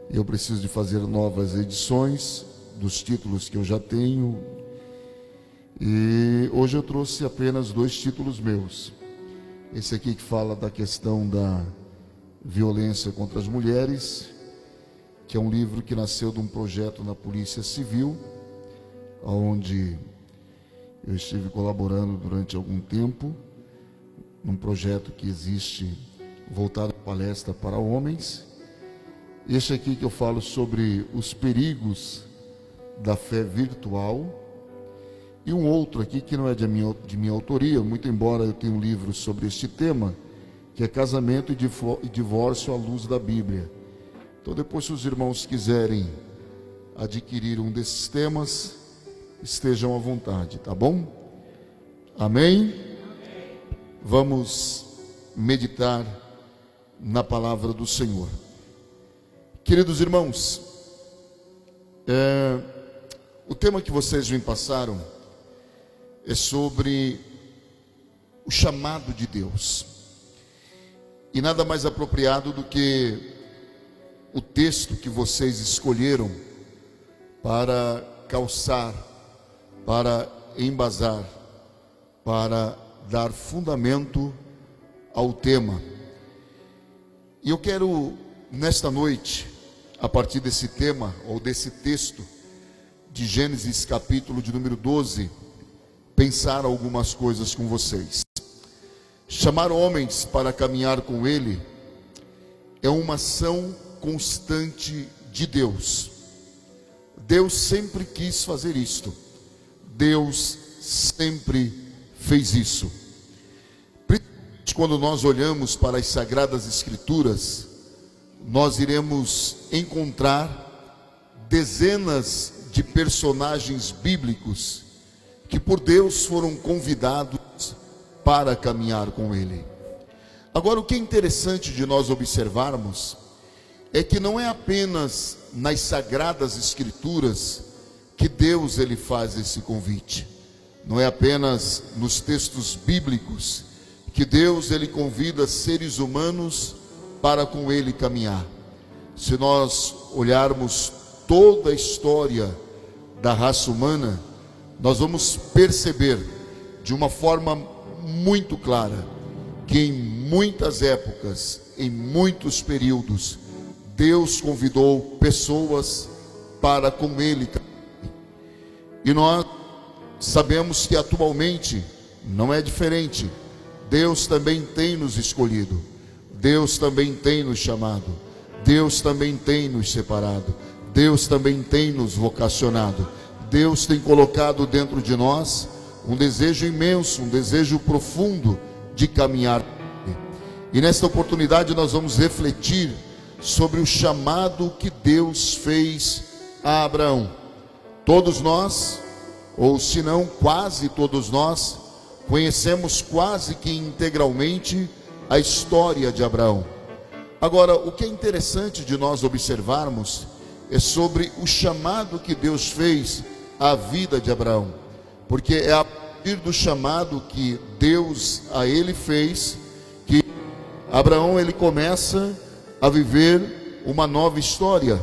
Eu preciso de fazer novas edições dos títulos que eu já tenho. E hoje eu trouxe apenas 2 títulos meus. Esse aqui que fala da questão da violência contra as mulheres, que é um livro que nasceu de um projeto na Polícia Civil, onde eu estive colaborando durante algum tempo, num projeto que existe voltado à palestra para homens. Este aqui que eu falo sobre os perigos da fé virtual. E um outro aqui que não é de minha autoria, muito embora eu tenha um livro sobre este tema, que é Casamento e Divórcio à Luz da Bíblia. Então depois, se os irmãos quiserem adquirir um desses temas, estejam à vontade, tá bom? Amém? Vamos meditar na palavra do Senhor. Queridos irmãos, o tema que vocês me passaram é sobre o chamado de Deus. E nada mais apropriado do que o texto que vocês escolheram para calçar, para embasar, para dar fundamento ao tema. E eu quero, nesta noite, a partir desse tema, ou desse texto, de Gênesis capítulo de número 12, pensar algumas coisas com vocês. Chamar homens para caminhar com Ele é uma ação constante de Deus. Deus sempre quis fazer isto. Deus sempre fez isso. Principalmente quando nós olhamos para as Sagradas Escrituras, nós iremos encontrar dezenas de personagens bíblicos que por Deus foram convidados para caminhar com Ele. Agora, o que é interessante de nós observarmos é que não é apenas nas Sagradas Escrituras que Deus ele faz esse convite. Não é apenas nos textos bíblicos que Deus ele convida seres humanos para com Ele caminhar. Se nós olharmos toda a história da raça humana, nós vamos perceber de uma forma muito clara que em muitas épocas, em muitos períodos, Deus convidou pessoas para com Ele. E nós sabemos que atualmente não é diferente. Deus também tem nos escolhido, Deus também tem nos chamado, Deus também tem nos separado, Deus também tem nos vocacionado. Deus tem colocado dentro de nós um desejo imenso, um desejo profundo de caminhar. E nesta oportunidade nós vamos refletir sobre o chamado que Deus fez a Abraão. Todos nós, ou se não quase todos nós, conhecemos quase que integralmente a história de Abraão. Agora, o que é interessante de nós observarmos é sobre o chamado que Deus fez à vida de Abraão, porque é a partir do chamado que Deus a ele fez que Abraão ele começa a viver uma nova história.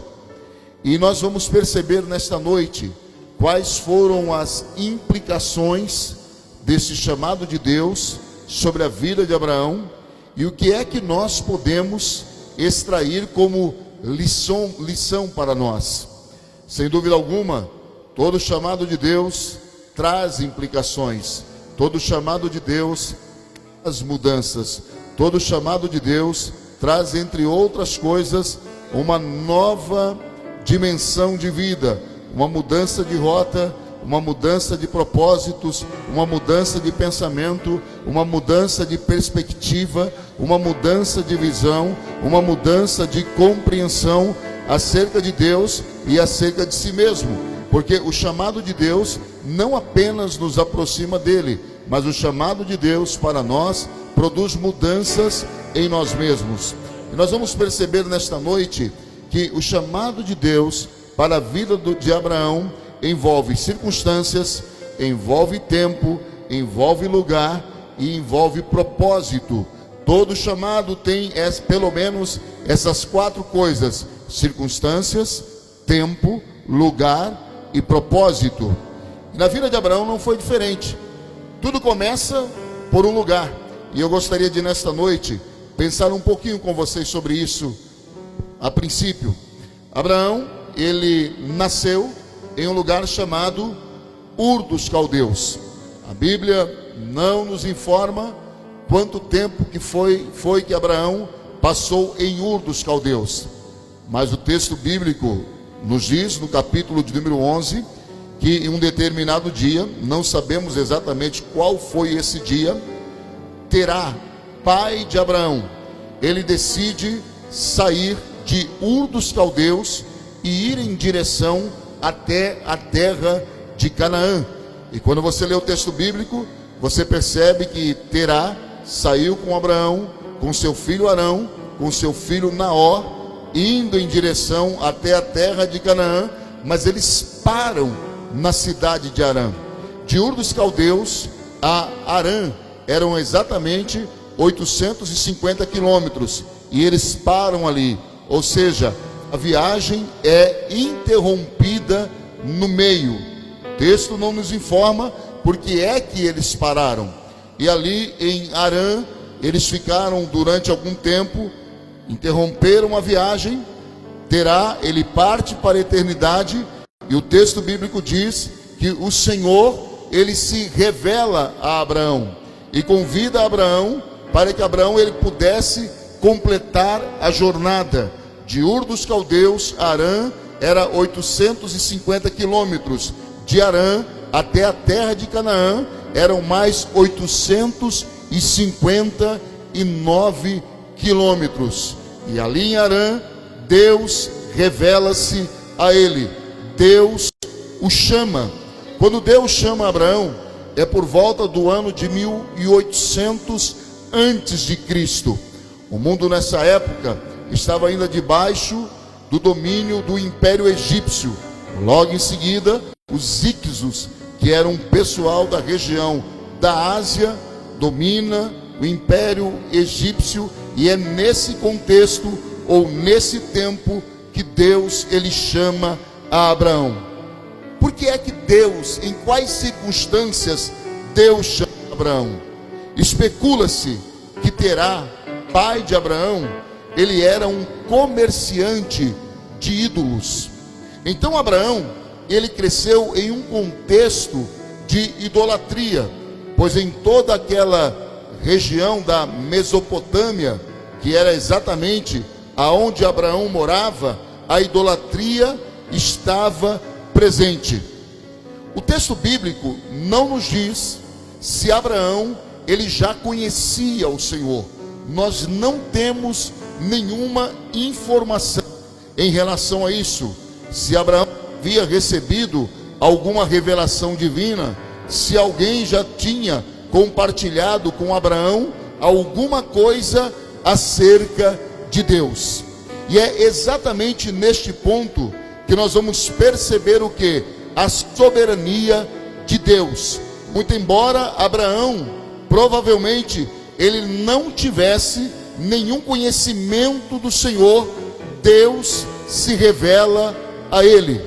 E nós vamos perceber nesta noite quais foram as implicações desse chamado de Deus sobre a vida de Abraão e o que é que nós podemos extrair como lição para nós. Sem dúvida alguma, todo chamado de Deus traz implicações, todo chamado de Deus traz mudanças, todo chamado de Deus traz, entre outras coisas, uma nova dimensão de vida, uma mudança de rota, uma mudança de propósitos, uma mudança de pensamento, uma mudança de perspectiva, uma mudança de visão, uma mudança de compreensão acerca de Deus e acerca de si mesmo. Porque o chamado de Deus não apenas nos aproxima dele, mas o chamado de Deus para nós produz mudanças em nós mesmos. E nós vamos perceber nesta noite que o chamado de Deus para a vida de Abraão envolve circunstâncias, envolve tempo, envolve lugar e envolve propósito. Todo chamado tem pelo menos essas 4 coisas: circunstâncias, tempo, lugar e propósito. E na vida de Abraão não foi diferente. Tudo começa por um lugar. E eu gostaria de, nesta noite, pensar um pouquinho com vocês sobre isso. A princípio, Abraão, ele nasceu em um lugar chamado Ur dos Caldeus. A Bíblia não nos informa quanto tempo que foi que Abraão passou em Ur dos Caldeus. Mas o texto bíblico nos diz, no capítulo de número 11, que em um determinado dia, não sabemos exatamente qual foi esse dia, Terá, pai de Abraão, ele decide sair de Ur dos Caldeus e ir em direção até a terra de Canaã. E quando você lê o texto bíblico, você percebe que Terá saiu com Abraão, com seu filho Arão, com seu filho Naor, indo em direção até a terra de Canaã, mas eles param na cidade de Arã. De Ur dos Caldeus a Arã eram exatamente 850 quilômetros, e eles param ali, ou seja, a viagem é interrompida no meio. O texto não nos informa por que é que eles pararam. E ali em Arã, eles ficaram durante algum tempo, interromperam a viagem. Terá, ele parte para a eternidade, e o texto bíblico diz que o Senhor, ele se revela a Abraão e convida Abraão para que Abraão ele pudesse completar a jornada. De Ur dos Caldeus a Arã era 850 quilômetros. De Arã até a terra de Canaã eram mais 859 quilômetros. E ali em Arã, Deus revela-se a ele. Deus o chama. Quando Deus chama Abraão, é por volta do ano de 1800 antes de Cristo. O mundo nessa época estava ainda debaixo do domínio do Império Egípcio. Logo em seguida, os Hicsos, que eram um pessoal da região da Ásia, domina o Império Egípcio, e é nesse contexto ou nesse tempo que Deus ele chama a Abraão. Por que é que Deus, em quais circunstâncias Deus chama Abraão? Especula-se que Terá, pai de Abraão, ele era um comerciante de ídolos. Então Abraão, ele cresceu em um contexto de idolatria, pois em toda aquela região da Mesopotâmia, que era exatamente aonde Abraão morava, a idolatria estava presente. O texto bíblico não nos diz se Abraão ele já conhecia o Senhor. Nós não temos nenhuma informação em relação a isso. Se Abraão havia recebido alguma revelação divina, se alguém já tinha compartilhado com Abraão alguma coisa acerca de Deus. E é exatamente neste ponto que nós vamos perceber o que? A soberania de Deus. Muito embora Abraão, provavelmente, ele não tivesse nenhum conhecimento do Senhor, Deus se revela a ele.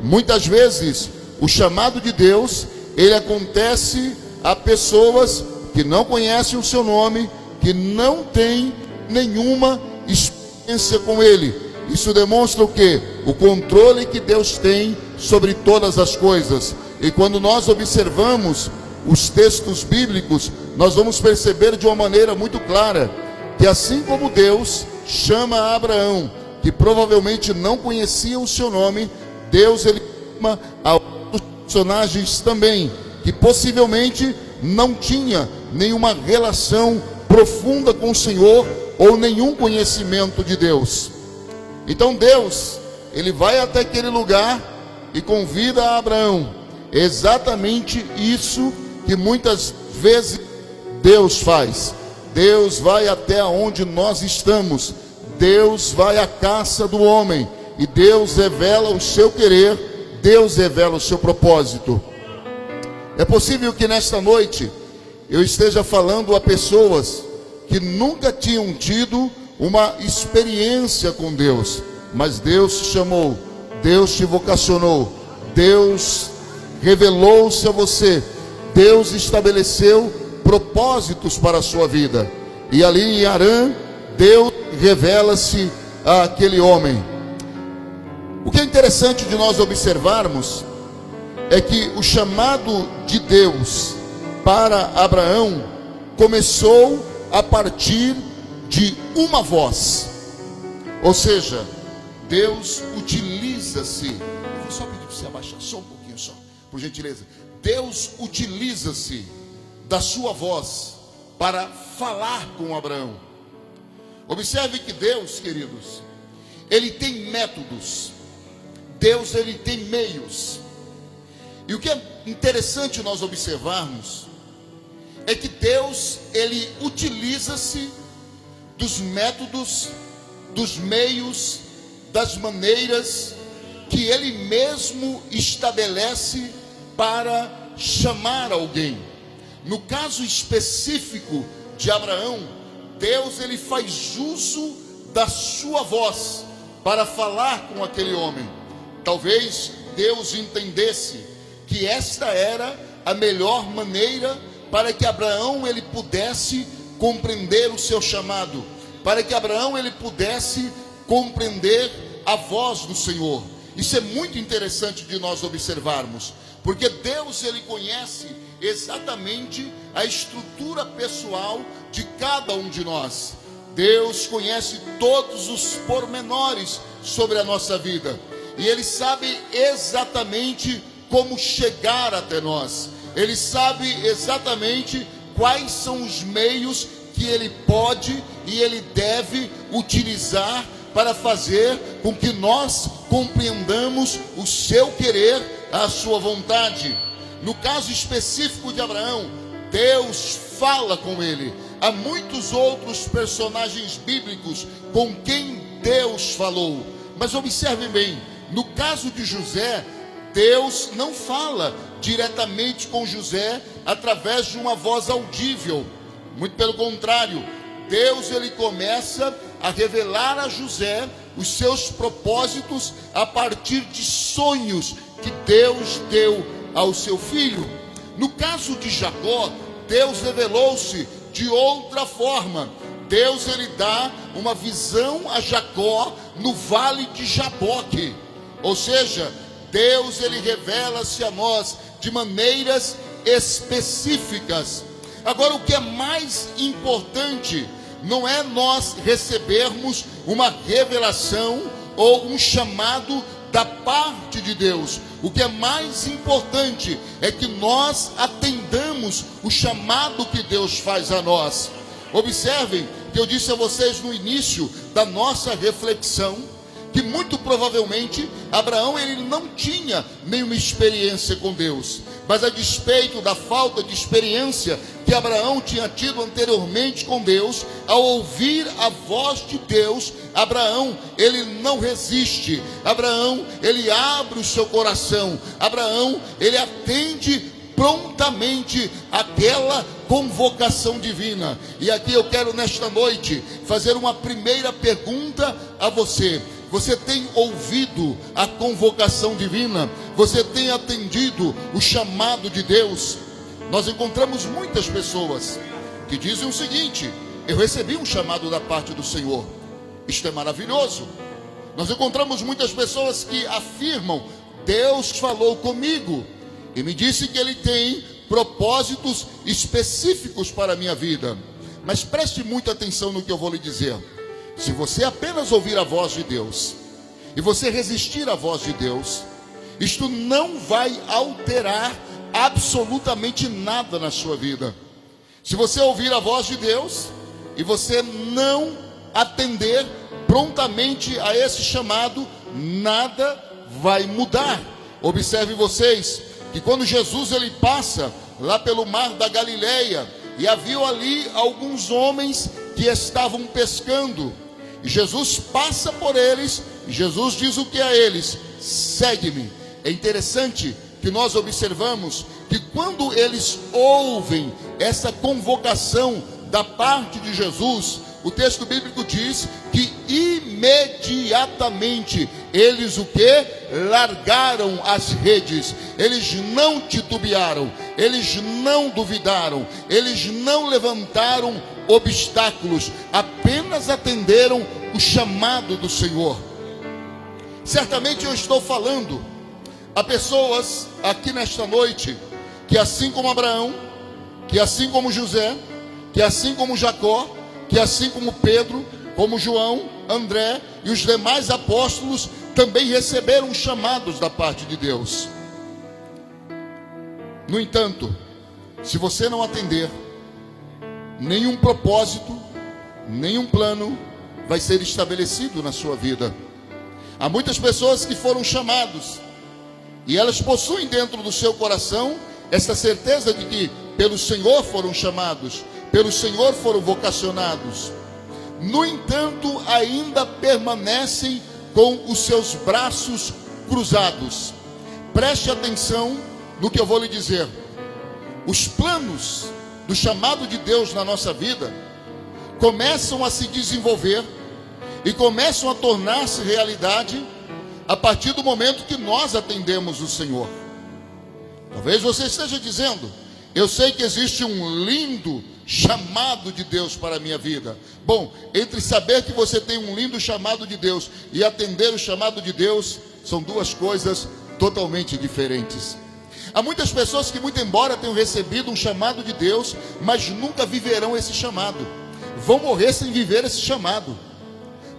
Muitas vezes, o chamado de Deus, ele acontece a pessoas que não conhecem o seu nome, que não têm nenhuma experiência com ele. Isso demonstra o quê? O controle que Deus tem sobre todas as coisas. E quando nós observamos os textos bíblicos, nós vamos perceber de uma maneira muito clara que assim como Deus chama Abraão, que provavelmente não conhecia o seu nome, Deus ele chama a outros personagens também, que possivelmente não tinha nenhuma relação profunda com o Senhor ou nenhum conhecimento de Deus. Então Deus, ele vai até aquele lugar e convida Abraão. É exatamente isso que muitas vezes Deus faz. Deus vai até onde nós estamos. Deus vai à caça do homem. E Deus revela o seu querer. Deus revela o seu propósito. É possível que nesta noite eu esteja falando a pessoas que nunca tinham tido uma experiência com Deus, mas Deus te chamou, Deus te vocacionou, Deus revelou-se a você, Deus estabeleceu propósitos para a sua vida. E ali em Harã, Deus revela-se àquele homem. O que é interessante de nós observarmos é que o chamado de Deus para Abraão começou a partir de uma voz. Ou seja, Deus utiliza-se. Eu vou só pedir para você abaixar só um pouquinho só, por gentileza. Deus utiliza-se da sua voz para falar com Abraão. Observe que Deus, queridos, Ele tem métodos. Deus, Ele tem meios. E o que é interessante nós observarmos é que Deus, Ele utiliza-se dos métodos, dos meios, das maneiras que Ele mesmo estabelece para chamar alguém. No caso específico de Abraão, Deus, Ele faz uso da sua voz para falar com aquele homem. Talvez Deus entendesse que esta era a melhor maneira para que Abraão ele pudesse compreender o seu chamado, para que Abraão ele pudesse compreender a voz do Senhor. Isso é muito interessante de nós observarmos, porque Deus ele conhece exatamente a estrutura pessoal de cada um de nós. Deus conhece todos os pormenores sobre a nossa vida, e Ele sabe exatamente como chegar até nós. Ele sabe exatamente quais são os meios que Ele pode e Ele deve utilizar para fazer com que nós compreendamos o seu querer, a sua vontade. No caso específico de Abraão, Deus fala com ele. Há muitos outros personagens bíblicos com quem Deus falou, mas observe bem, no caso de José, Deus não fala diretamente com José através de uma voz audível. Muito pelo contrário, Deus ele começa a revelar a José os seus propósitos a partir de sonhos que Deus deu ao seu filho. No caso de Jacó, Deus revelou-se de outra forma. Deus ele dá uma visão a Jacó no vale de Jaboque. Ou seja, Deus ele revela-se a nós de maneiras específicas. Agora, o que é mais importante não é nós recebermos uma revelação ou um chamado da parte de Deus. O que é mais importante é que nós atendamos o chamado que Deus faz a nós. Observem que eu disse a vocês no início da nossa reflexão que muito provavelmente Abraão ele não tinha nenhuma experiência com Deus, mas a despeito da falta de experiência que Abraão tinha tido anteriormente com Deus, ao ouvir a voz de Deus, Abraão ele não resiste, Abraão ele abre o seu coração, Abraão ele atende prontamente aquela convocação divina. E aqui eu quero nesta noite fazer uma primeira pergunta a você. Você tem ouvido a convocação divina? Você tem atendido o chamado de Deus? Nós encontramos muitas pessoas que dizem o seguinte: eu recebi um chamado da parte do Senhor. Isto é maravilhoso. Nós encontramos muitas pessoas que afirmam: Deus falou comigo e me disse que Ele tem propósitos específicos para a minha vida. Mas preste muita atenção no que eu vou lhe dizer. Se você apenas ouvir a voz de Deus e você resistir à voz de Deus, isto não vai alterar absolutamente nada na sua vida. Se você ouvir a voz de Deus e você não atender prontamente a esse chamado, nada vai mudar. Observe vocês que quando Jesus ele passa lá pelo mar da Galileia, e havia ali alguns homens que estavam pescando, e Jesus passa por eles, e Jesus diz o que a eles? Segue-me. É interessante que nós observamos que quando eles ouvem essa convocação da parte de Jesus, o texto bíblico diz que imediatamente eles o que? Largaram as redes. Eles não titubearam, eles não duvidaram, eles não levantaram obstáculos, apenas atenderam o chamado do Senhor. Certamente eu estou falando a pessoas aqui nesta noite que assim como Abraão, que assim como José, que assim como Jacó, que assim como Pedro, como João, André e os demais apóstolos também receberam chamados da parte de Deus. No entanto, se você não atender, nenhum propósito, nenhum plano vai ser estabelecido na sua vida. Há muitas pessoas que foram chamados e elas possuem dentro do seu coração essa certeza de que pelo Senhor foram chamados, pelo Senhor foram vocacionados. No entanto, ainda permanecem com os seus braços cruzados. Preste atenção no que eu vou lhe dizer. Os planos do chamado de Deus na nossa vida começam a se desenvolver e começam a tornar-se realidade a partir do momento que nós atendemos o Senhor. Talvez você esteja dizendo: eu sei que existe um lindo chamado de Deus para a minha vida. Bom, entre saber que você tem um lindo chamado de Deus e atender o chamado de Deus, são duas coisas totalmente diferentes. Há muitas pessoas que, muito embora tenham recebido um chamado de Deus, mas nunca viverão esse chamado. Vão morrer sem viver esse chamado,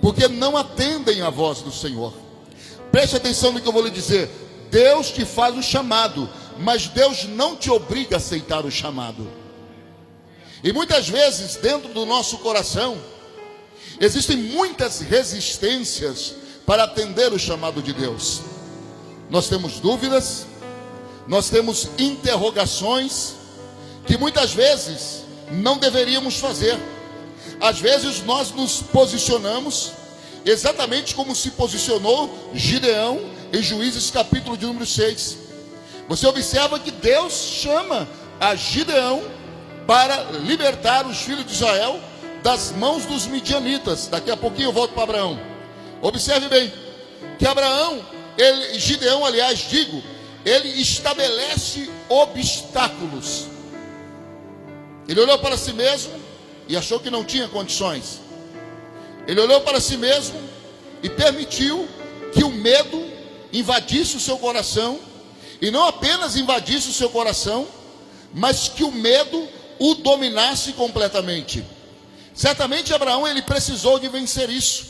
porque não atendem a voz do Senhor. Preste atenção no que eu vou lhe dizer. Deus te faz o chamado, mas Deus não te obriga a aceitar o chamado. E muitas vezes dentro do nosso coração existem muitas resistências para atender o chamado de Deus. Nós temos dúvidas, nós temos interrogações que muitas vezes não deveríamos fazer. Às vezes nós nos posicionamos exatamente como se posicionou Gideão em Juízes capítulo de número 6. Você observa que Deus chama a Gideão para libertar os filhos de Israel das mãos dos midianitas. Daqui a pouquinho eu volto para Abraão. Observe bem que Gideão, ele estabelece obstáculos. Ele olhou para si mesmo e achou que não tinha condições. Ele olhou para si mesmo e permitiu que o medo invadisse o seu coração. E não apenas invadisse o seu coração, mas que o medo o dominasse completamente. Certamente Abraão, ele precisou de vencer isso.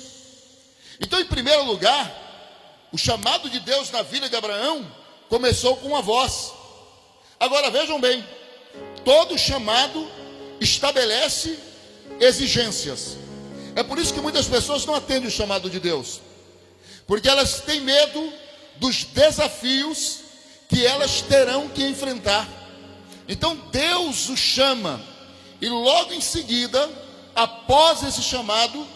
Então, em primeiro lugar, o chamado de Deus na vida de Abraão começou com uma voz. Agora vejam bem, todo chamado estabelece exigências. É por isso que muitas pessoas não atendem o chamado de Deus, porque elas têm medo dos desafios que elas terão que enfrentar. Então Deus o chama, e logo em seguida, após esse chamado,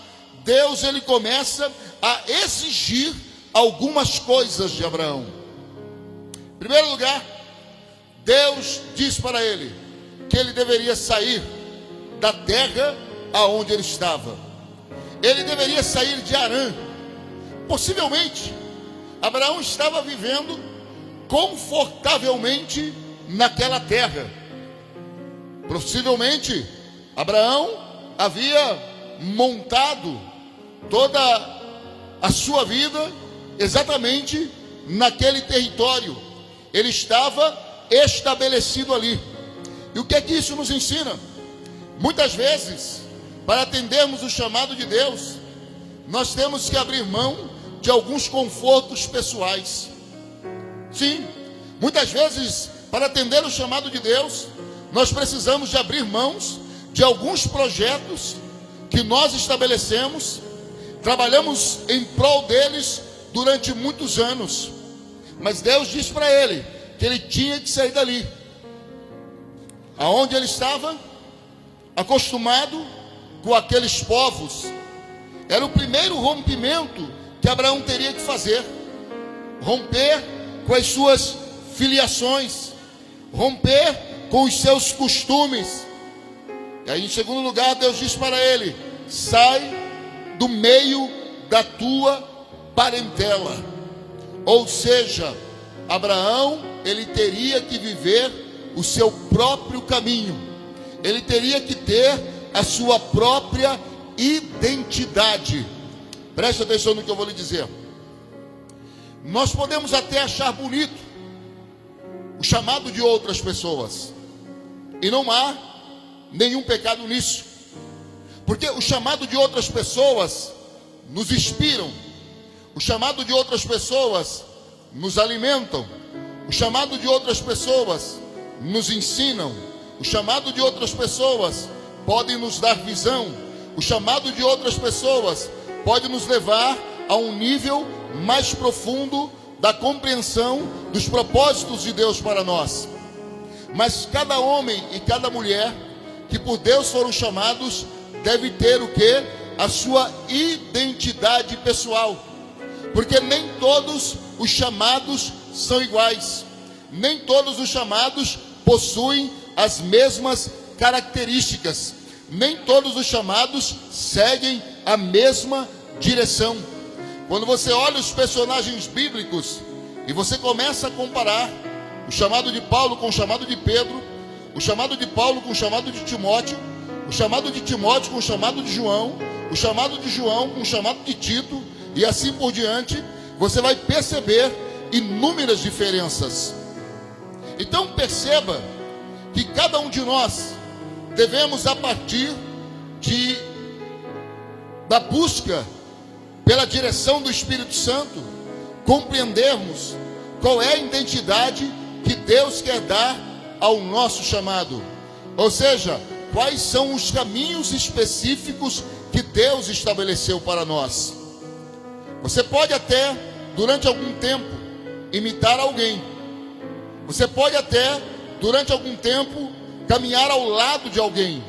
Deus ele começa a exigir algumas coisas de Abraão. Em primeiro lugar, Deus diz para ele que ele deveria sair da terra aonde ele estava. Ele deveria sair de Harã. Possivelmente, Abraão estava vivendo confortavelmente naquela terra. Possivelmente, Abraão havia montado toda a sua vida exatamente naquele território. Ele estava estabelecido ali. E o que é que isso nos ensina? Muitas vezes, para atendermos o chamado de Deus, nós temos que abrir mão de alguns confortos pessoais. Sim, muitas vezes, para atender o chamado de Deus, nós precisamos de abrir mãos de alguns projetos que nós estabelecemos, trabalhamos em prol deles durante muitos anos, mas Deus disse para ele que ele tinha que sair dali, aonde ele estava acostumado com aqueles povos. Era o primeiro rompimento que Abraão teria que fazer, romper com as suas filiações, romper com os seus costumes. E aí, em segundo lugar, Deus diz para ele: sai do meio da tua parentela. Ou seja, Abraão, ele teria que viver o seu próprio caminho. Ele teria que ter a sua própria identidade. Preste atenção no que eu vou lhe dizer. Nós podemos até achar bonito o chamado de outras pessoas, e não há nenhum pecado nisso, porque o chamado de outras pessoas nos inspiram, o chamado de outras pessoas nos alimentam, o chamado de outras pessoas nos ensinam, o chamado de outras pessoas pode nos dar visão, o chamado de outras pessoas pode nos levar a um nível mais profundo da compreensão dos propósitos de Deus para nós. Mas cada homem e cada mulher que por Deus foram chamados deve ter o quê? A sua identidade pessoal. Porque nem todos os chamados são iguais. Nem todos os chamados possuem as mesmas características. Nem todos os chamados seguem a mesma direção. Quando você olha os personagens bíblicos e você começa a comparar o chamado de Paulo com o chamado de Pedro, o chamado de Paulo com o chamado de Timóteo, o chamado de Timóteo com o chamado de João, o chamado de João com o chamado de Tito, e assim por diante, você vai perceber inúmeras diferenças. Então perceba que cada um de nós devemos, a partir da busca pela direção do Espírito Santo, compreendermos qual é a identidade que Deus quer dar ao nosso chamado. Ou seja, quais são os caminhos específicos que Deus estabeleceu para nós. Você pode até, durante algum tempo, imitar alguém. Você pode até, durante algum tempo, caminhar ao lado de alguém.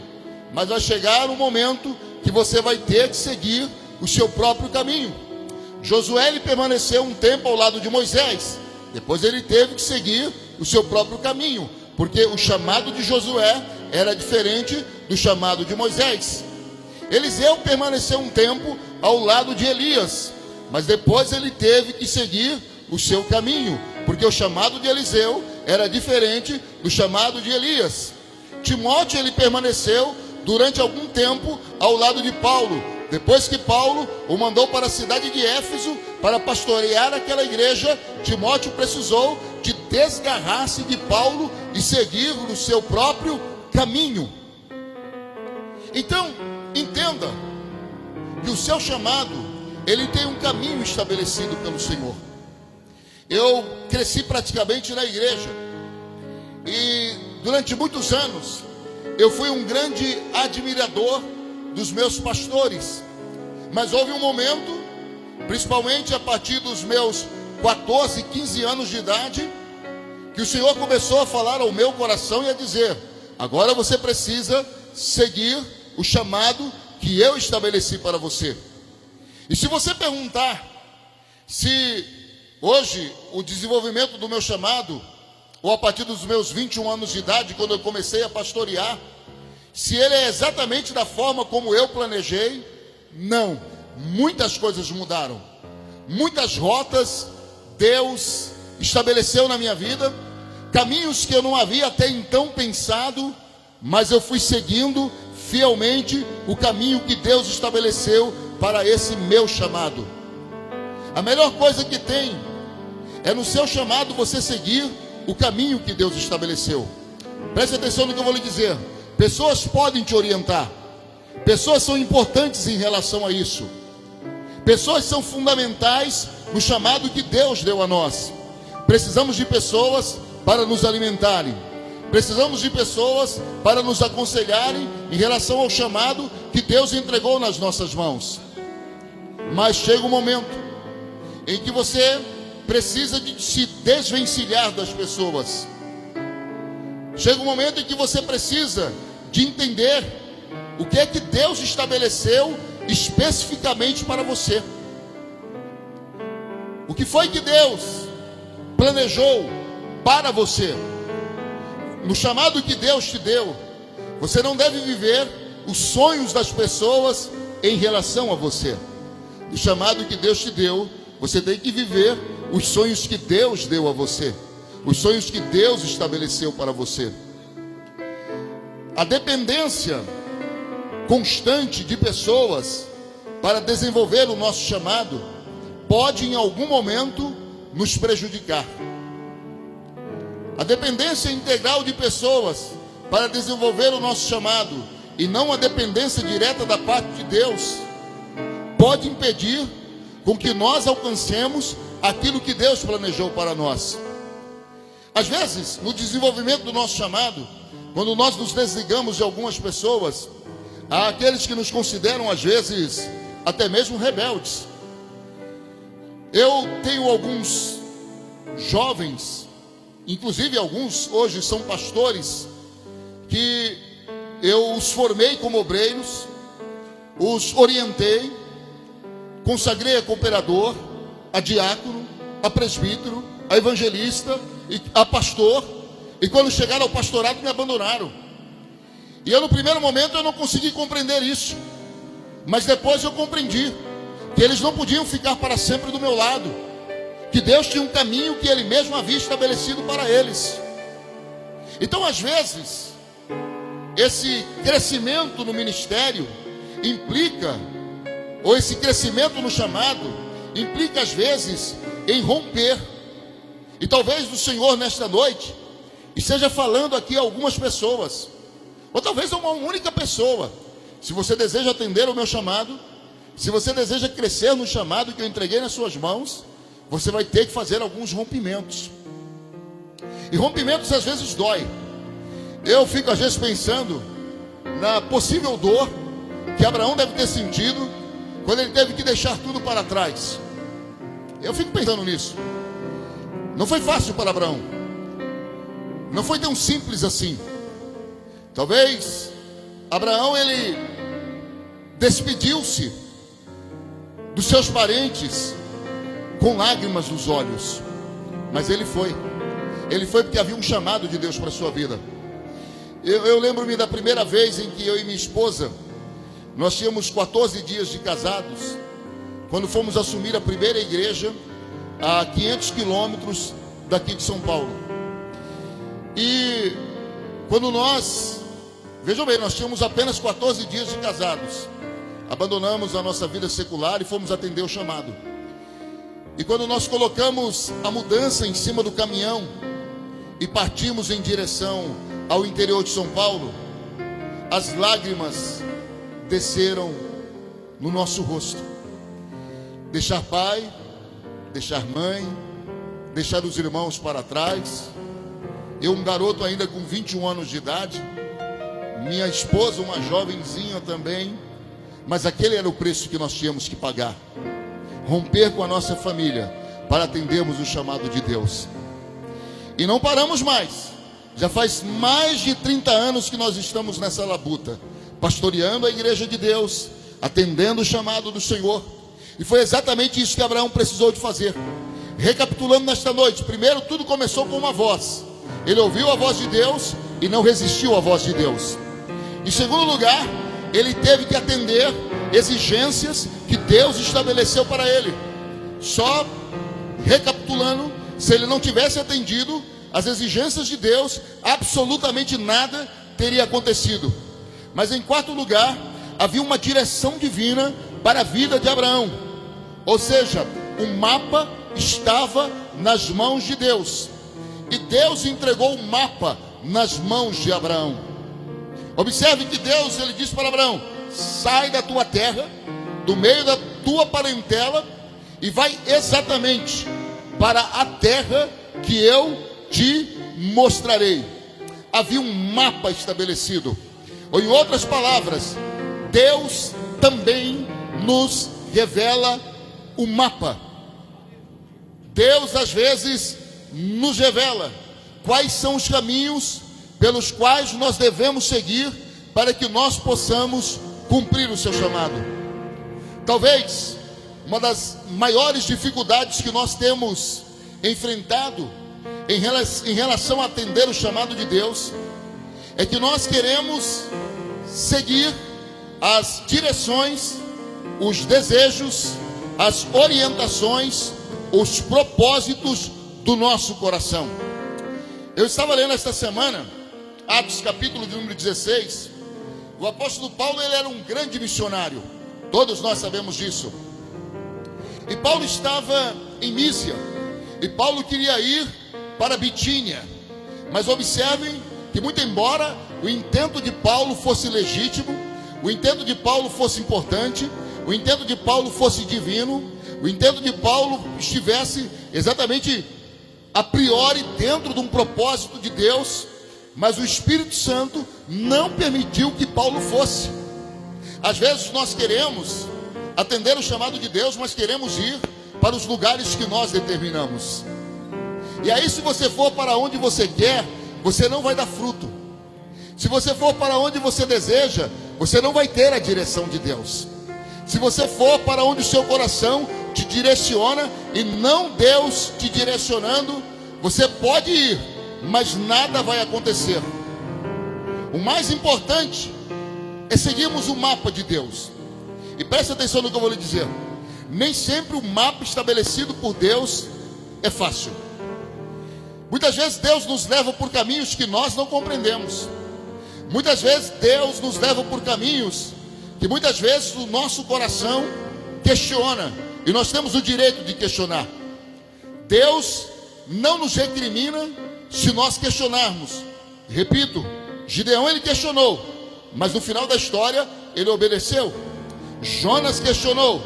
Mas vai chegar um momento que você vai ter que seguir o seu próprio caminho. Josué, ele permaneceu um tempo ao lado de Moisés. Depois ele teve que seguir o seu próprio caminho, porque o chamado de Josué era diferente do chamado de Moisés. Eliseu permaneceu um tempo ao lado de Elias, mas depois ele teve que seguir o seu caminho, porque o chamado de Eliseu era diferente do chamado de Elias. Timóteo, ele permaneceu durante algum tempo ao lado de Paulo. Depois que Paulo o mandou para a cidade de Éfeso para pastorear aquela igreja, Timóteo precisou de desgarrar-se de Paulo e seguir o seu próprio caminho. Então, entenda que o seu chamado, ele tem um caminho estabelecido pelo Senhor. Eu cresci praticamente na igreja e durante muitos anos eu fui um grande admirador dos meus pastores, mas houve um momento, principalmente a partir dos meus 14, 15 anos de idade, que o Senhor começou a falar ao meu coração e a dizer: agora você precisa seguir o chamado que eu estabeleci para você. E se você perguntar se hoje o desenvolvimento do meu chamado, ou a partir dos meus 21 anos de idade, quando eu comecei a pastorear, se ele é exatamente da forma como eu planejei, não. Muitas coisas mudaram. Muitas rotas Deus estabeleceu na minha vida, caminhos que eu não havia até então pensado, mas eu fui seguindo fielmente o caminho que Deus estabeleceu para esse meu chamado. A melhor coisa que tem é no seu chamado você seguir o caminho que Deus estabeleceu. Preste atenção no que eu vou lhe dizer. Pessoas podem te orientar. Pessoas são importantes em relação a isso. Pessoas são fundamentais no chamado que Deus deu a nós. Precisamos de pessoas para nos alimentarem. Precisamos de pessoas para nos aconselharem em relação ao chamado que Deus entregou nas nossas mãos. Mas chega um momento em que você precisa de se desvencilhar das pessoas. Chega um momento em que você precisa de entender o que é que Deus estabeleceu especificamente para você. O que foi que Deus planejou para você? No chamado que Deus te deu, você não deve viver os sonhos das pessoas em relação a você. O chamado que Deus te deu, você tem que viver os sonhos que Deus deu a você, os sonhos que Deus estabeleceu para você. A dependência constante de pessoas para desenvolver o nosso chamado pode em algum momento nos prejudicar. A dependência integral de pessoas para desenvolver o nosso chamado e não a dependência direta da parte de Deus pode impedir com que nós alcancemos aquilo que Deus planejou para nós. Às vezes, no desenvolvimento do nosso chamado, quando nós nos desligamos de algumas pessoas, há aqueles que nos consideram às vezes até mesmo rebeldes. Eu tenho alguns jovens, inclusive alguns hoje são pastores, que eu os formei como obreiros, os orientei, consagrei a cooperador, a diácono, a presbítero, a evangelista, a pastor, e quando chegaram ao pastorado me abandonaram. E eu no primeiro momento eu não consegui compreender isso, mas depois eu compreendi que eles não podiam ficar para sempre do meu lado, que Deus tinha um caminho que Ele mesmo havia estabelecido para eles. Então às vezes esse crescimento no ministério implica, ou esse crescimento no chamado implica às vezes em romper. E talvez o Senhor nesta noite esteja falando aqui a algumas pessoas, ou talvez a uma única pessoa. Se você deseja atender o meu chamado, se você deseja crescer no chamado que eu entreguei nas suas mãos, você vai ter que fazer alguns rompimentos. E rompimentos às vezes dói. Eu fico às vezes pensando na possível dor que Abraão deve ter sentido quando ele teve que deixar tudo para trás. Eu fico pensando nisso. Não foi fácil para Abraão. Não foi tão simples assim. Talvez Abraão ele despediu-se dos seus parentes com lágrimas nos olhos, mas ele foi porque havia um chamado de Deus para a sua vida. Eu lembro-me da primeira vez em que eu e minha esposa, nós tínhamos 14 dias de casados, quando fomos assumir a primeira igreja a 500 quilômetros daqui de São Paulo. E quando vejam bem, nós tínhamos apenas 14 dias de casados, abandonamos a nossa vida secular e fomos atender o chamado. E quando nós colocamos a mudança em cima do caminhão e partimos em direção ao interior de São Paulo, as lágrimas desceram no nosso rosto. Deixar pai, deixar mãe, deixar os irmãos para trás. Eu, um garoto ainda com 21 anos de idade, minha esposa, uma jovenzinha também, mas aquele era o preço que nós tínhamos que pagar. Romper com a nossa família para atendermos o chamado de Deus. E não paramos mais. Já faz mais de 30 anos que nós estamos nessa labuta, pastoreando a igreja de Deus, atendendo o chamado do Senhor. E foi exatamente isso que Abraão precisou de fazer. Recapitulando nesta noite, primeiro tudo começou com uma voz. Ele ouviu a voz de Deus e não resistiu à voz de Deus. Em segundo lugar, ele teve que atender exigências que Deus estabeleceu para ele. Só recapitulando, se ele não tivesse atendido as exigências de Deus, absolutamente nada teria acontecido. Mas em quarto lugar, havia uma direção divina para a vida de Abraão. Ou seja, o mapa estava nas mãos de Deus, e Deus entregou o mapa nas mãos de Abraão. Observe que Deus, ele disse para Abraão: sai da tua terra, do meio da tua parentela, e vai exatamente para a terra que eu te mostrarei. Havia um mapa estabelecido. Ou em outras palavras, Deus também nos revela o mapa. Deus às vezes nos revela quais são os caminhos pelos quais nós devemos seguir para que nós possamos cumprir o seu chamado. Talvez uma das maiores dificuldades que nós temos enfrentado em relação a atender o chamado de Deus é que nós queremos seguir as direções os desejos, as orientações, os propósitos do nosso coração. Eu estava lendo esta semana Atos capítulo de número 16. O apóstolo Paulo, ele era um grande missionário, todos nós sabemos disso. E Paulo estava em Mísia, e Paulo queria ir para Bitínia. Mas observem que, muito embora o intento de Paulo fosse legítimo, o intento de Paulo fosse importante, o intento de Paulo fosse divino, o intento de Paulo estivesse exatamente a priori dentro de um propósito de Deus, mas o Espírito Santo não permitiu que Paulo fosse. Às vezes nós queremos atender o chamado de Deus, mas queremos ir para os lugares que nós determinamos. E aí, se você for para onde você quer, você não vai dar fruto. Se você for para onde você deseja, você não vai ter a direção de Deus. Se você for para onde o seu coração te direciona e não Deus te direcionando, você pode ir, mas nada vai acontecer. O mais importante é seguirmos o mapa de Deus. E preste atenção no que eu vou lhe dizer. Nem sempre o mapa estabelecido por Deus é fácil. Muitas vezes Deus nos leva por caminhos que nós não compreendemos. Muitas vezes Deus nos leva por caminhos que muitas vezes o nosso coração questiona. E nós temos o direito de questionar. Deus não nos recrimina se nós questionarmos. Repito, Gideão, ele questionou, mas no final da história ele obedeceu. Jonas questionou.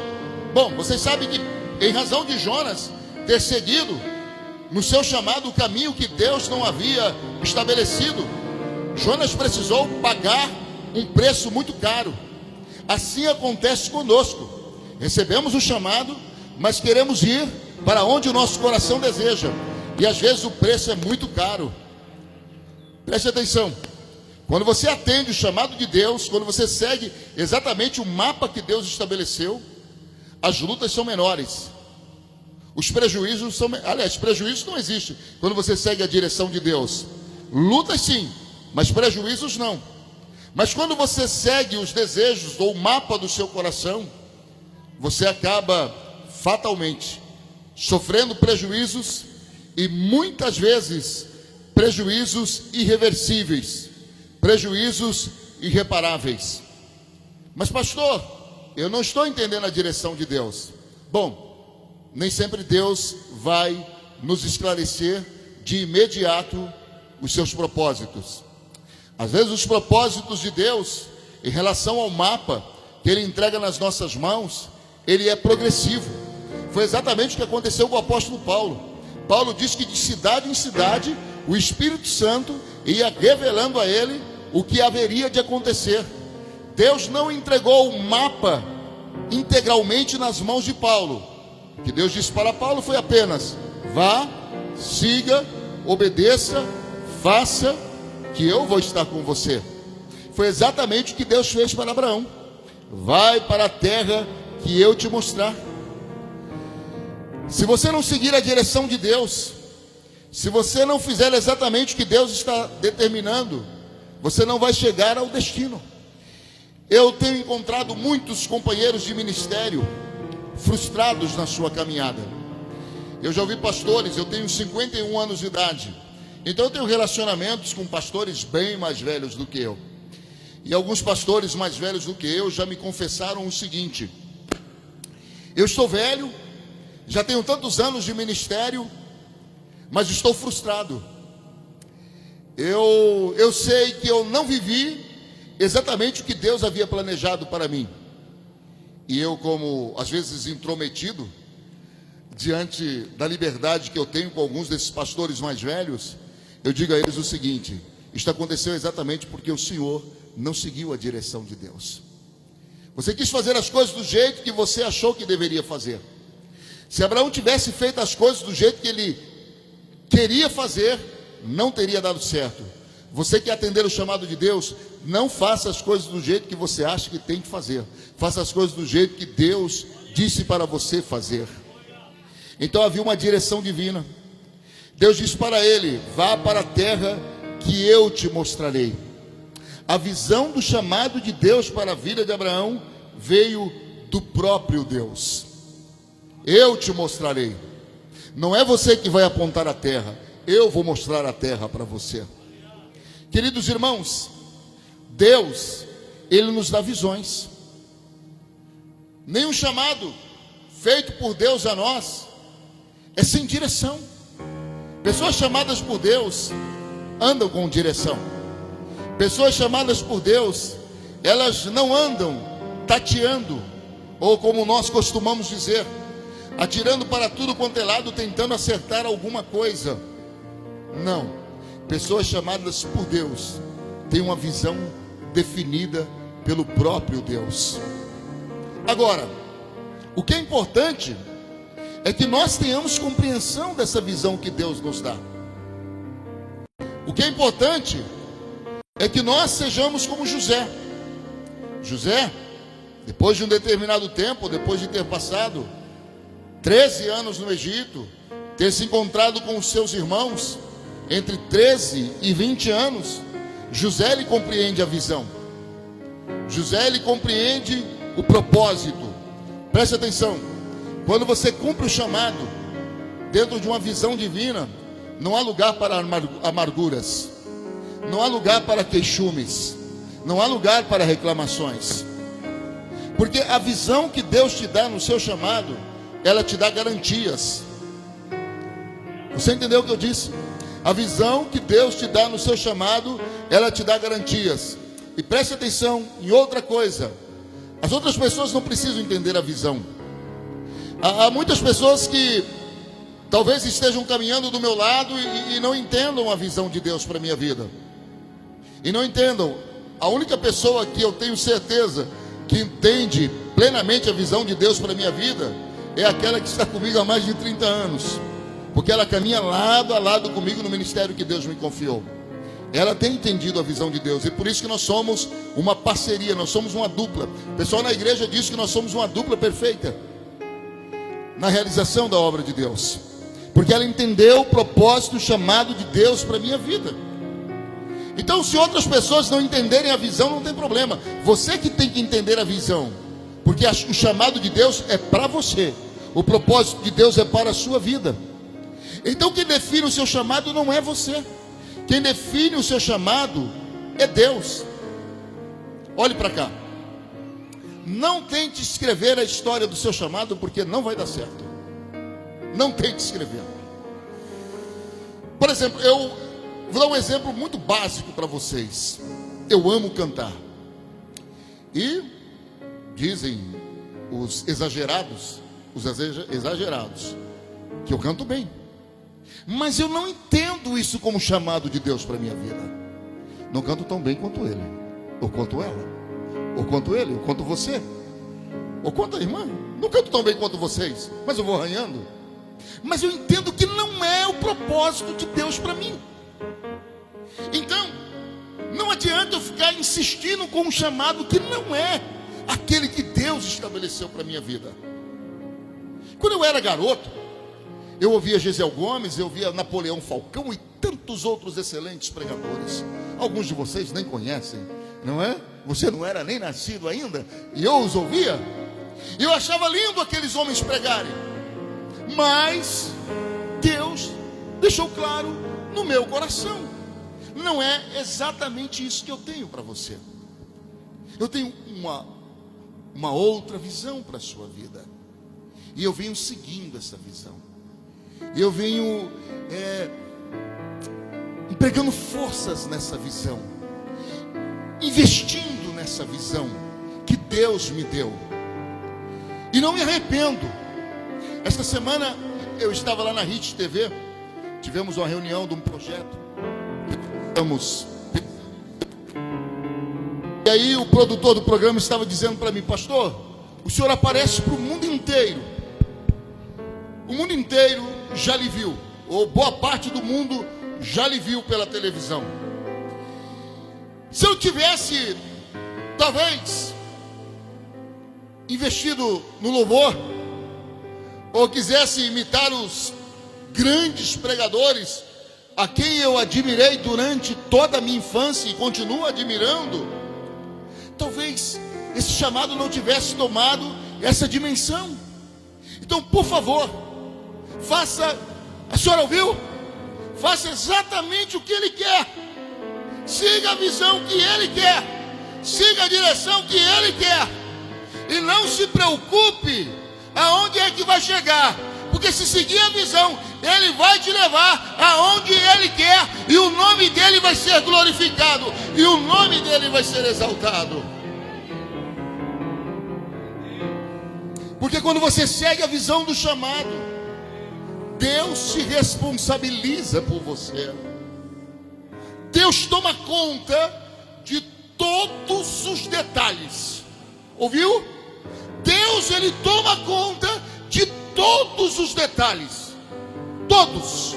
Bom, vocês sabem que em razão de Jonas ter seguido no seu chamado o caminho que Deus não havia estabelecido, Jonas precisou pagar um preço muito caro. Assim acontece conosco. Recebemos o chamado, mas queremos ir para onde o nosso coração deseja, e às vezes o preço é muito caro. Preste atenção. Quando você atende o chamado de Deus, quando você segue exatamente o mapa que Deus estabeleceu, as lutas são menores. Os prejuízos são... Aliás, prejuízos não existem quando você segue a direção de Deus. Lutas sim, mas prejuízos não. Mas quando você segue os desejos ou o mapa do seu coração, você acaba fatalmente sofrendo prejuízos, e muitas vezes prejuízos irreversíveis, prejuízos irreparáveis. Mas pastor, eu não estou entendendo a direção de Deus. Bom, nem sempre Deus vai nos esclarecer de imediato os seus propósitos. Às vezes os propósitos de Deus em relação ao mapa que Ele entrega nas nossas mãos, ele é progressivo. Foi exatamente o que aconteceu com o apóstolo Paulo. Paulo diz que de cidade em cidade o Espírito Santo ia revelando a ele o que haveria de acontecer. Deus não entregou o mapa integralmente nas mãos de Paulo. O que Deus disse para Paulo foi apenas: vá, siga, obedeça, faça, que eu vou estar com você. Foi exatamente o que Deus fez para Abraão. Vai para a terra que eu te mostrar. Se você não seguir a direção de Deus, se você não fizer exatamente o que Deus está determinando, você não vai chegar ao destino. Eu tenho encontrado muitos companheiros de ministério frustrados na sua caminhada. Eu já ouvi pastores, eu tenho 51 anos de idade, então eu tenho relacionamentos com pastores bem mais velhos do que eu. E alguns pastores mais velhos do que eu já me confessaram o seguinte: eu estou velho, já tenho tantos anos de ministério, mas estou frustrado. Eu sei que eu não vivi exatamente o que Deus havia planejado para mim. E eu, como às vezes intrometido, diante da liberdade que eu tenho com alguns desses pastores mais velhos, eu digo a eles o seguinte: isto aconteceu exatamente porque o Senhor não seguiu a direção de Deus. Você quis fazer as coisas do jeito que você achou que deveria fazer. Se Abraão tivesse feito as coisas do jeito que ele queria fazer, não teria dado certo. Você quer atender o chamado de Deus? Não faça as coisas do jeito que você acha que tem que fazer. Faça as coisas do jeito que Deus disse para você fazer. Então havia uma direção divina. Deus disse para ele: vá para a terra que eu te mostrarei. A visão do chamado de Deus para a vida de Abraão veio do próprio Deus. Eu te mostrarei. Não é você que vai apontar a terra, eu vou mostrar a terra para você. Queridos irmãos, Deus, Ele nos dá visões. Nenhum chamado feito por Deus a nós é sem direção. Pessoas chamadas por Deus andam com direção. Pessoas chamadas por Deus, elas não andam tateando, ou como nós costumamos dizer, atirando para tudo quanto é lado, tentando acertar alguma coisa. Não. Pessoas chamadas por Deus têm uma visão definida pelo próprio Deus. Agora, o que é importante é que nós tenhamos compreensão dessa visão que Deus nos dá. O que é importante é que nós sejamos como José. José, depois de um determinado tempo, depois de ter passado 13 anos no Egito, ter se encontrado com os seus irmãos, entre 13 e 20 anos, José ele compreende a visão. José ele compreende o propósito. Preste atenção, quando você cumpre o chamado dentro de uma visão divina, não há lugar para amarguras, não há lugar para queixumes, não há lugar para reclamações, porque a visão que Deus te dá no seu chamado, ela te dá garantias. Você entendeu o que eu disse? A visão que Deus te dá no seu chamado, ela te dá garantias. E preste atenção em outra coisa: as outras pessoas não precisam entender a visão. Há muitas pessoas que talvez estejam caminhando do meu lado e não entendam a visão de Deus para a minha vida. E não entendam. A única pessoa que eu tenho certeza que entende plenamente a visão de Deus para a minha vida é aquela que está comigo há mais de 30 anos. Porque ela caminha lado a lado comigo no ministério que Deus me confiou. Ela tem entendido a visão de Deus. E por isso que nós somos uma parceria, nós somos uma dupla. O pessoal na igreja diz que nós somos uma dupla perfeita na realização da obra de Deus. Porque ela entendeu o propósito, o chamado de Deus para a minha vida. Então, se outras pessoas não entenderem a visão, não tem problema. Você que tem que entender a visão. Porque o chamado de Deus é para você. O propósito de Deus é para a sua vida. Então quem define o seu chamado não é você. Quem define o seu chamado é Deus. Olhe para cá. Não tente escrever a história do seu chamado, porque não vai dar certo. Não tente escrever. Por exemplo, eu vou dar um exemplo muito básico para vocês. Eu amo cantar. E dizem os exagerados, que eu canto bem. Mas eu não entendo isso como chamado de Deus para a minha vida. Não canto tão bem quanto ele, ou quanto ela, ou quanto ele, ou quanto você, ou quanto a irmã. Não canto tão bem quanto vocês, mas eu vou arranhando. Mas eu entendo que não é o propósito de Deus para mim. Então, não adianta eu ficar insistindo com um chamado que não é aquele que Deus estabeleceu para a minha vida. Quando eu era garoto, eu ouvia Gesiel Gomes, eu ouvia Napoleão Falcão e tantos outros excelentes pregadores. Alguns de vocês nem conhecem, não é? Você não era nem nascido ainda, e eu os ouvia. E eu achava lindo aqueles homens pregarem. Mas Deus deixou claro no meu coração: não é exatamente isso que eu tenho para você. Eu tenho uma outra visão para a sua vida. E eu venho seguindo essa visão. Eu venho empregando forças nessa visão, investindo nessa visão que Deus me deu. E não me arrependo. Esta semana eu estava lá na RIT TV. Tivemos uma reunião de um projeto. E aí o produtor do programa estava dizendo para mim: pastor, o senhor aparece para o mundo inteiro. O mundo inteiro já lhe viu, ou boa parte do mundo já lhe viu pela televisão. Se eu tivesse, talvez, investido no louvor, ou quisesse imitar os grandes pregadores, a quem eu admirei durante toda a minha infância e continuo admirando, talvez esse chamado não tivesse tomado essa dimensão. Então, por favor, faça, a senhora ouviu? Faça exatamente o que Ele quer. Siga a visão que Ele quer. Siga a direção que Ele quer. E não se preocupe aonde é que vai chegar. Porque se seguir a visão, Ele vai te levar aonde Ele quer. E o nome dEle vai ser glorificado. E o nome dEle vai ser exaltado. Porque quando você segue a visão do chamado, Deus se responsabiliza por você. Deus toma conta de todos os detalhes. Ouviu? Deus, Ele toma conta de todos os detalhes. Todos.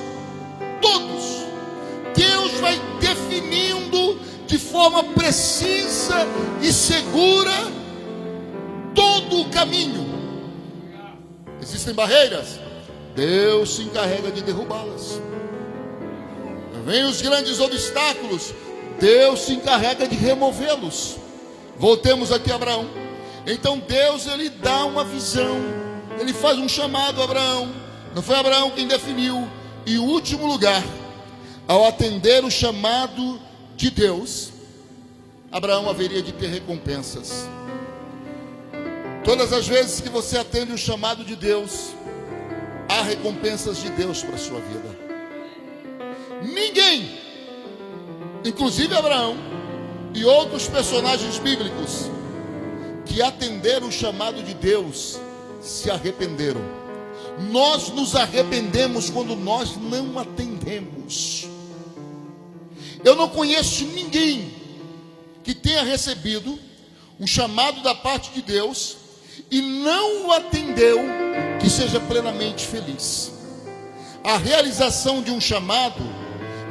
Deus vai definindo de forma precisa e segura todo o caminho. Existem barreiras, Deus se encarrega de derrubá-las. Vem os grandes obstáculos, Deus se encarrega de removê-los. Voltemos aqui a Abraão. Então Deus, Ele dá uma visão, Ele faz um chamado a Abraão. Não foi Abraão quem definiu. E o último lugar, ao atender o chamado de Deus, Abraão haveria de ter recompensas. Todas as vezes que você atende o chamado de Deus, há recompensas de Deus para a sua vida. Ninguém, inclusive Abraão e outros personagens bíblicos, que atenderam o chamado de Deus, se arrependeram. Nós nos arrependemos quando nós não atendemos. Eu não conheço ninguém que tenha recebido um chamado da parte de Deus e não o atendeu, que seja plenamente feliz. A realização de um chamado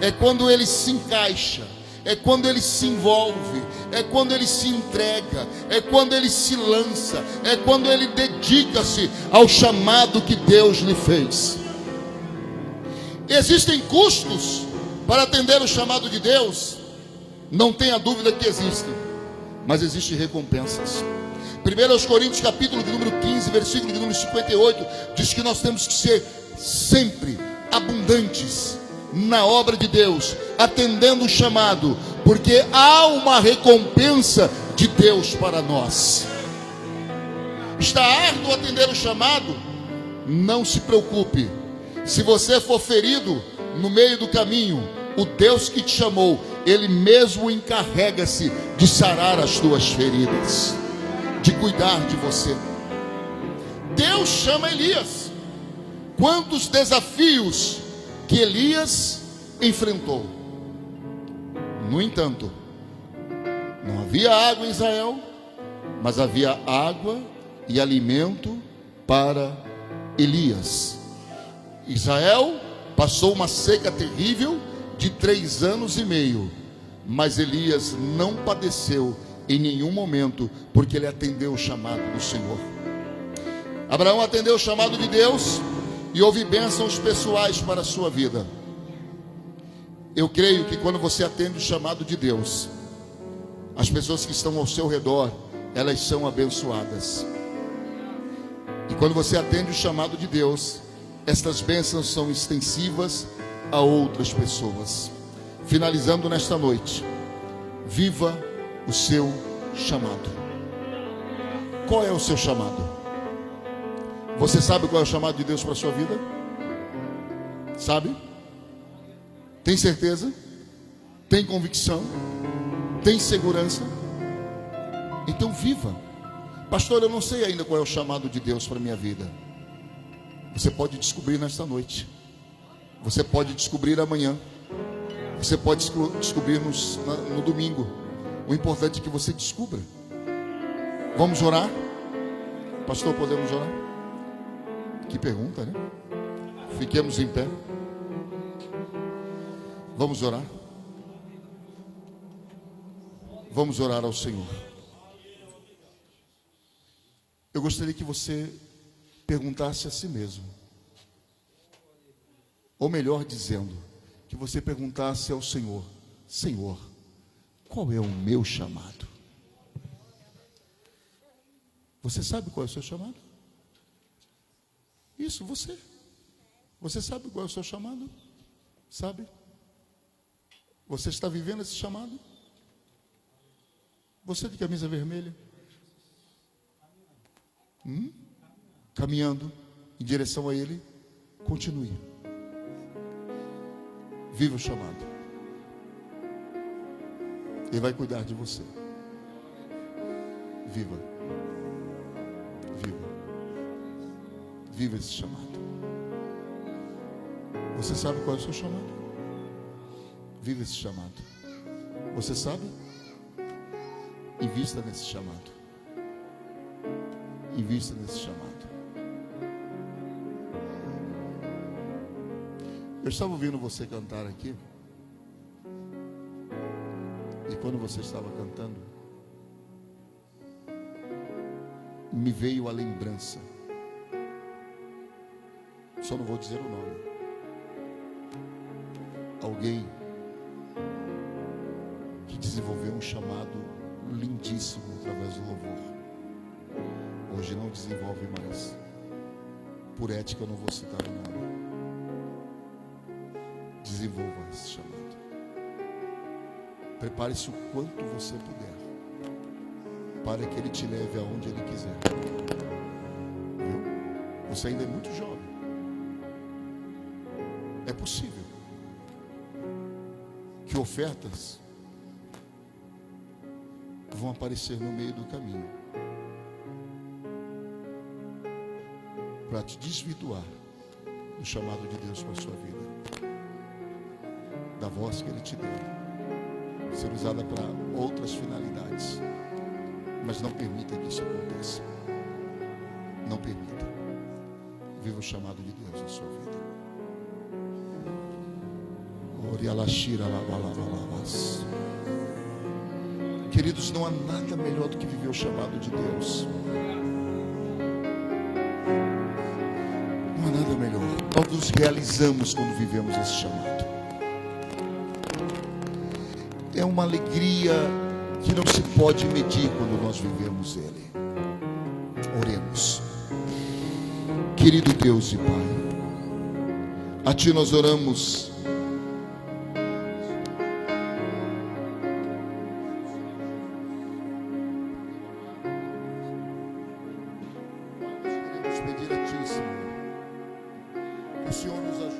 é quando ele se encaixa, é quando ele se envolve, é quando ele se entrega, é quando ele se lança, é quando ele dedica-se ao chamado que Deus lhe fez. Existem custos para atender o chamado de Deus? Não tenha dúvida que existem, mas existem recompensas. 1 Coríntios capítulo de número 15, versículo de número 58, diz que nós temos que ser sempre abundantes na obra de Deus, atendendo o chamado, porque há uma recompensa de Deus para nós. Está árduo atender o chamado? Não se preocupe. Se você for ferido no meio do caminho, o Deus que te chamou, Ele mesmo encarrega-se de sarar as tuas feridas, de cuidar de você. Deus chama Elias. Quantos desafios que Elias enfrentou. No entanto, não havia água em Israel, mas havia água e alimento para Elias. Israel passou uma seca terrível de 3 anos e meio, mas Elias não padeceu em nenhum momento, porque ele atendeu o chamado do Senhor. Abraão atendeu o chamado de Deus e houve bênçãos pessoais para a sua vida. Eu creio que quando você atende o chamado de Deus, as pessoas que estão ao seu redor, elas são abençoadas. E quando você atende o chamado de Deus, estas bênçãos são extensivas a outras pessoas. Finalizando nesta noite, viva o seu chamado. Qual é o seu chamado? Você sabe qual é o chamado de Deus para a sua vida? Sabe? Tem certeza? Tem convicção? Tem segurança? Então viva. Pastor, eu não sei ainda qual é o chamado de Deus para a minha vida. Você pode descobrir nesta noite. Você pode descobrir amanhã. Você pode descobrir no domingo. O importante é que você descubra. Vamos orar? Pastor, podemos orar? Que pergunta, né? Fiquemos em pé. Vamos orar. Vamos orar ao Senhor. Eu gostaria que você perguntasse a si mesmo. Ou melhor dizendo, que você perguntasse ao Senhor: Senhor, qual é o meu chamado? Você sabe qual é o seu chamado? Isso, você. Você sabe qual é o seu chamado? Sabe? Você está vivendo esse chamado? Você de camisa vermelha? Caminhando em direção a Ele? Continue. Viva o chamado. Ele vai cuidar de você. Viva. Viva. Viva esse chamado. Você sabe qual é o seu chamado? Viva esse chamado. Você sabe? Invista nesse chamado. Invista nesse chamado. Eu estava ouvindo você cantar aqui. E quando você estava cantando, me veio a lembrança. Só não vou dizer o nome. Alguém que desenvolveu um chamado lindíssimo através do louvor. Hoje não desenvolve mais. Por ética eu não vou citar o nome. Desenvolva esse chamado. Prepare-se o quanto você puder, para que Ele te leve aonde Ele quiser. Viu? Você ainda é muito jovem. É possível que ofertas vão aparecer no meio do caminho para te desvirtuar do chamado de Deus para a sua vida, da voz que Ele te deu, ser usada para outras finalidades. Mas não permita que isso aconteça. Não permita. Viva o chamado de Deus na sua vida. Queridos, não há nada melhor do que viver o chamado de Deus. Não há nada melhor. Nós nos realizamos quando vivemos esse chamado. É uma alegria que não se pode medir quando nós vivemos ele. Oremos. Querido Deus e Pai, a Ti nós oramos. Queremos pedir a Ti, Senhor, que o Senhor nos ajude.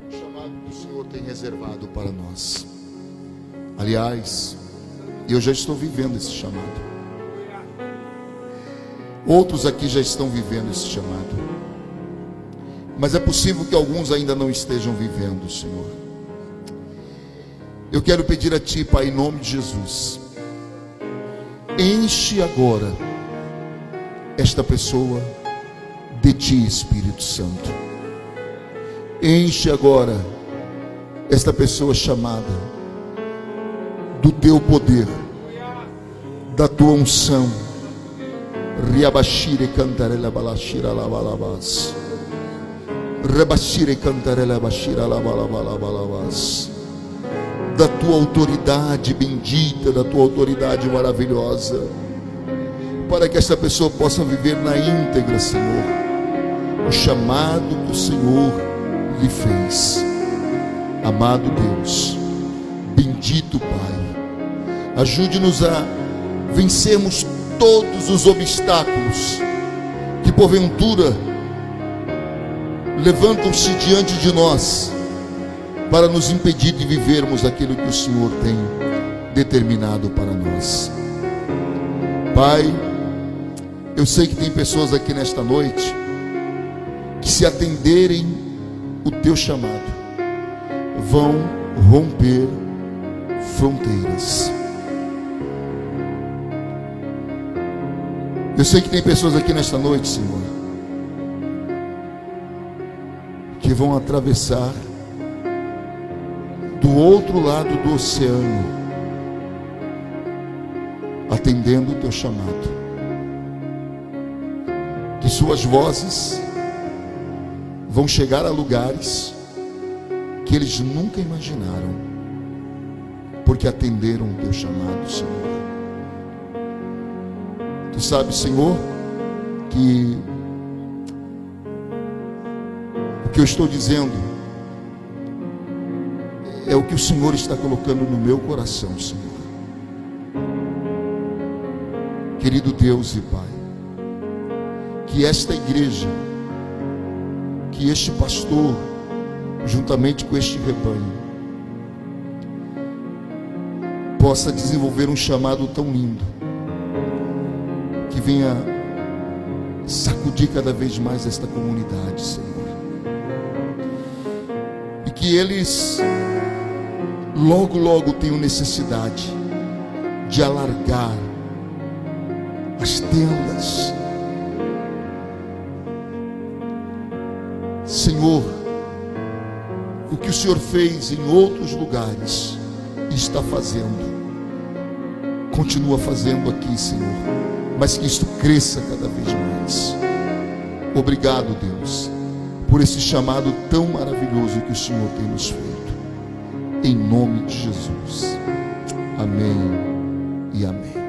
O chamado que o Senhor tem reservado para nós. Aliás, eu já estou vivendo esse chamado. Outros aqui já estão vivendo esse chamado. Mas é possível que alguns ainda não estejam vivendo, Senhor. Eu quero pedir a Ti, Pai, em nome de Jesus, enche agora esta pessoa de Ti, Espírito Santo. Enche agora esta pessoa chamada do Teu poder, da Tua unção. Riabashire cantarela balashira la balabas. Rebashire cantarela bashira la balabalabas. Da Tua autoridade bendita, da Tua autoridade maravilhosa, para que esta pessoa possa viver na íntegra, Senhor, o chamado que o Senhor lhe fez. Amado Deus, bendito Pai, ajude-nos a vencermos todos os obstáculos que porventura levantam-se diante de nós para nos impedir de vivermos aquilo que o Senhor tem determinado para nós. Pai, eu sei que tem pessoas aqui nesta noite que, se atenderem o Teu chamado, vão romper fronteiras. Eu sei que tem pessoas aqui nesta noite, Senhor, que vão atravessar do outro lado do oceano, atendendo o Teu chamado. Que suas vozes vão chegar a lugares que eles nunca imaginaram. porque atenderam o teu chamado, Senhor. Tu sabes, Senhor, que o que eu estou dizendo é o que o Senhor está colocando no meu coração, Senhor. Querido Deus e Pai, que esta igreja, que este pastor, juntamente com este rebanho, possa desenvolver um chamado tão lindo, que venha sacudir cada vez mais esta comunidade, Senhor. E que eles logo tenham necessidade de alargar as tendas. Senhor, o que o Senhor fez em outros lugares e está fazendo, continua fazendo aqui, Senhor, mas que isto cresça cada vez mais. Obrigado, Deus, por esse chamado tão maravilhoso que o Senhor tem nos feito, em nome de Jesus. Amém e amém.